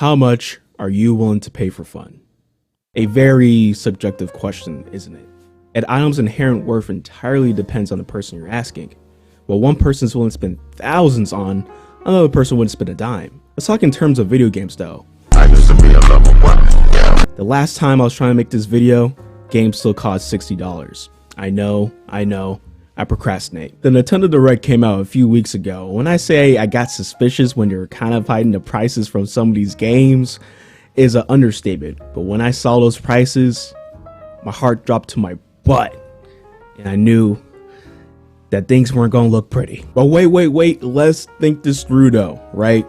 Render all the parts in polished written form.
How much are you willing to pay for fun? A very subjective question, isn't it? An item's inherent worth entirely depends on the person you're asking. What one person's willing to spend thousands on, another person wouldn't spend a dime. Let's talk in terms of video games though. I used to be a level one, yeah. The last time I was trying to make this video, games still cost $60. I know, I procrastinate. The Nintendo Direct came out a few weeks ago. When I say I got suspicious when they were kind of hiding the prices from some of these games is an understatement. But when I saw those prices, my heart dropped to my butt and I knew that things weren't gonna look pretty. But wait, let's think this through though, right?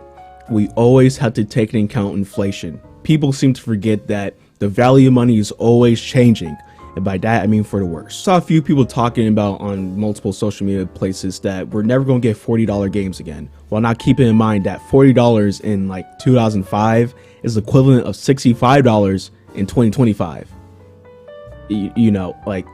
We always have to take into account inflation. People seem to forget that the value of money is always changing. And by that, I mean for the worse. Saw a few people talking about on multiple social media places that we're never going to get $40 games again, while not keeping in mind that $40 in like 2005 is the equivalent of $65 in 2025. You know, like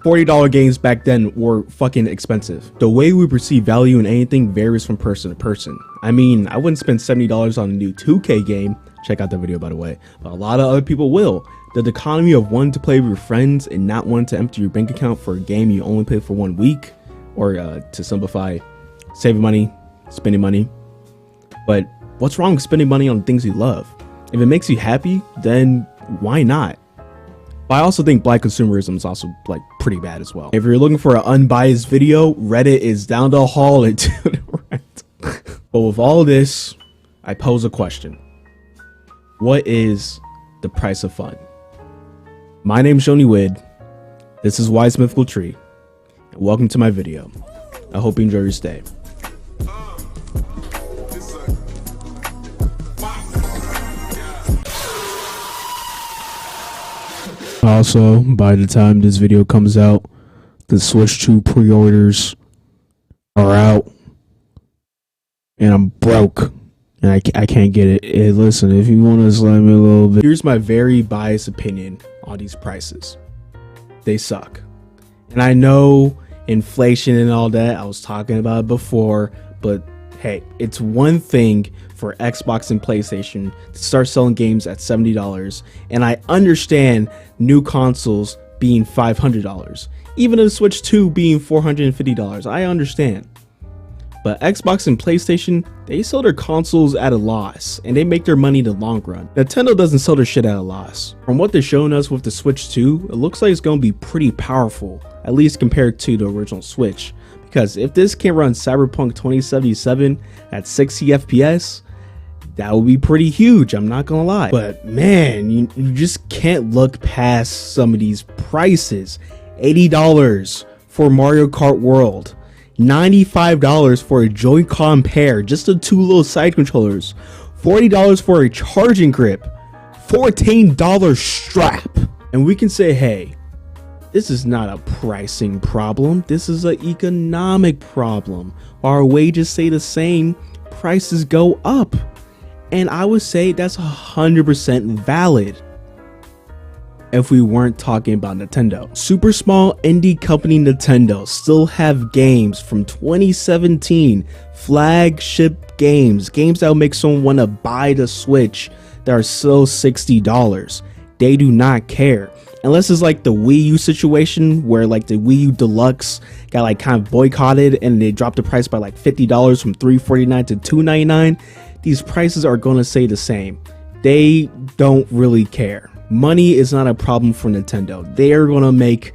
$40 games back then were fucking expensive. The way we perceive value in anything varies from person to person. I mean, I wouldn't spend $70 on a new 2K game. Check out the video, by the way. But a lot of other people will. The dichotomy of wanting to play with your friends and not wanting to empty your bank account for a game you only play for 1 week, or to simplify, saving money, spending money. But what's wrong with spending money on things you love? If it makes you happy, then why not? But I also think black consumerism is also like pretty bad as well. If you're looking for an unbiased video, Reddit is down the hall and to the right. But with all this, I pose a question. What is the price of fun? My name's Shoni Wid. This is Wise Mythical Tree, and welcome to my video. I hope you enjoy your stay. Also, by the time this video comes out, the Switch 2 pre-orders are out, and I'm broke. And I can't get it. Hey, listen, if you want to slide me a little bit. Here's my very biased opinion on these prices. They suck. And I know inflation and all that. I was talking about it before. But hey, it's one thing for Xbox and PlayStation to start selling games at $70. And I understand new consoles being $500. Even the Switch 2 being $450. I understand. But Xbox and PlayStation, they sell their consoles at a loss, and they make their money in the long run. Nintendo doesn't sell their shit at a loss. From what they're showing us with the Switch 2, it looks like it's going to be pretty powerful, at least compared to the original Switch. Because if this can run Cyberpunk 2077 at 60 FPS, that would be pretty huge, I'm not gonna lie. But man, you just can't look past some of these prices. $80 for Mario Kart World. $95 for a Joy-Con pair, just the two little side controllers. $40 for a charging grip. $14 strap. And we can say, hey, this is not a pricing problem. This is an economic problem. Our wages stay the same, prices go up. And I would say that's 100% valid. If we weren't talking about Nintendo. Super small indie company Nintendo still have games from 2017, flagship games that will make someone want to buy the Switch that are still $60. They do not care. Unless it's like the Wii U situation where like the Wii U Deluxe got like kind of boycotted and they dropped the price by like $50 from $349 to $299. These prices are going to stay the same. They don't really care. Money is not a problem for Nintendo. They are going to make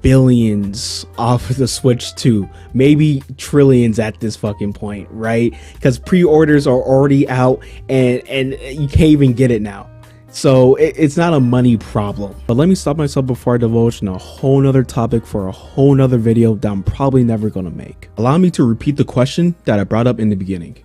billions off of the Switch 2, maybe trillions at this fucking point, right? Because pre-orders are already out and you can't even get it now. So it's not a money problem. But let me stop myself before I divulge in a whole nother topic for a whole nother video that I'm probably never going to make. Allow me to repeat the question that I brought up in the beginning.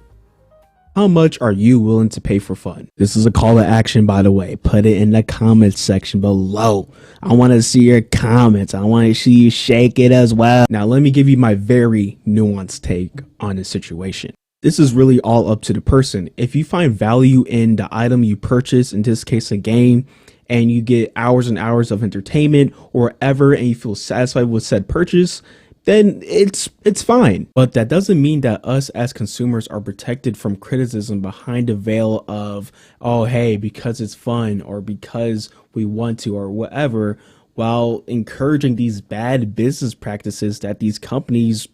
How much are you willing to pay for fun? This is a call to action, by the way. Put it in the comments section below. I want to see your comments. I want to see you shake it as well. Now, let me give you my very nuanced take on the situation. This is really all up to the person. If you find value in the item you purchase, in this case a game, and you get hours and hours of entertainment or whatever, and you feel satisfied with said purchase, then it's fine. But that doesn't mean that us as consumers are protected from criticism behind the veil of, oh, hey, because it's fun or because we want to or whatever, while encouraging these bad business practices that these companies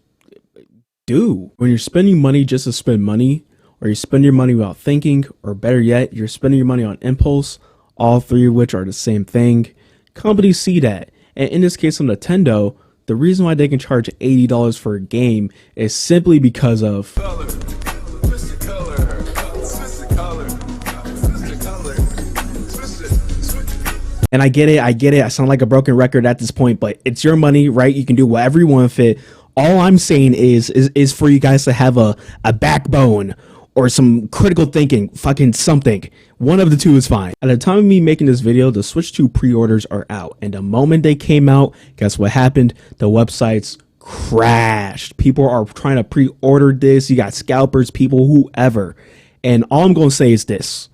do. When you're spending money just to spend money, or you spend your money without thinking, or better yet, you're spending your money on impulse, all three of which are the same thing, companies see that. And in this case of Nintendo, the reason why they can charge $80 for a game is simply because of and I get it, I sound like a broken record at this point, but it's your money, right? You can do whatever you want with it. All I'm saying is for you guys to have a backbone or some critical thinking, fucking something. One of the two is fine. At the time of me making this video, the Switch 2 pre-orders are out. And the moment they came out, guess what happened? The websites crashed. People are trying to pre-order this. You got scalpers, people, whoever. And all I'm going to say is this.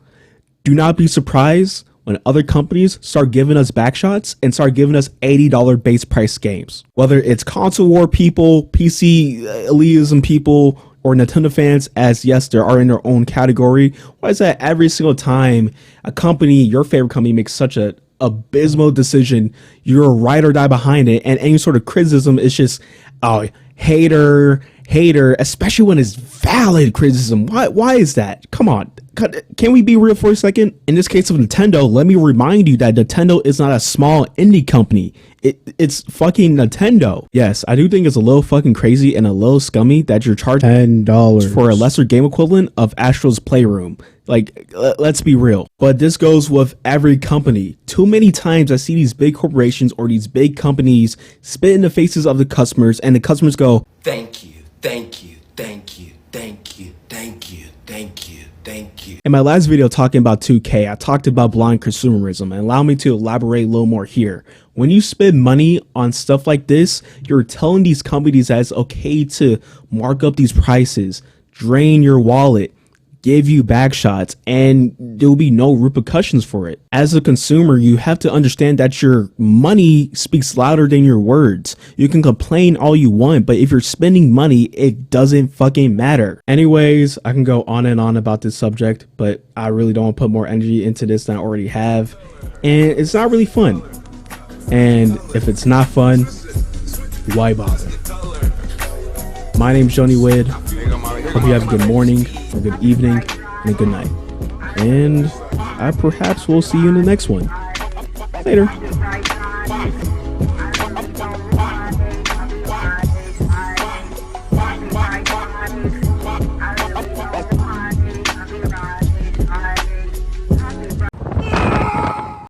Do not be surprised when other companies start giving us backshots and start giving us $80 base price games. Whether it's console war people, PC elitism people, or Nintendo fans, as yes, there are in their own category. Why is that every single time a company, your favorite company, makes such a abysmal decision, you're a ride or die behind it, and any sort of criticism is just, oh, hater, especially when it's valid criticism. Why is that? Come on. Can we be real for a second? In this case of Nintendo, let me remind you that Nintendo is not a small indie company. It's fucking Nintendo. Yes, I do think it's a little fucking crazy and a little scummy that you're charging $10 for a lesser game equivalent of Astro's Playroom. Like, let's be real. But this goes with every company. Too many times I see these big corporations or these big companies spit in the faces of the customers, and the customers go, thank you, thank you, thank you, thank you, thank you, thank you, thank you. In my last video talking about 2K, I talked about blind consumerism, and allow me to elaborate a little more here. When you spend money on stuff like this, you're telling these companies that it's okay to mark up these prices, drain your wallet, give you back shots, and there'll be no repercussions for it. As a consumer, you have to understand that your money speaks louder than your words. You can complain all you want, but if you're spending money, it doesn't fucking matter. Anyways, I can go on and on about this subject, but I really don't want to put more energy into this than I already have. And it's not really fun. And if it's not fun, why bother? My name's Johnny Wid. Hope you have a good morning, a good evening, and a good night. And I perhaps will see you in the next one. Later.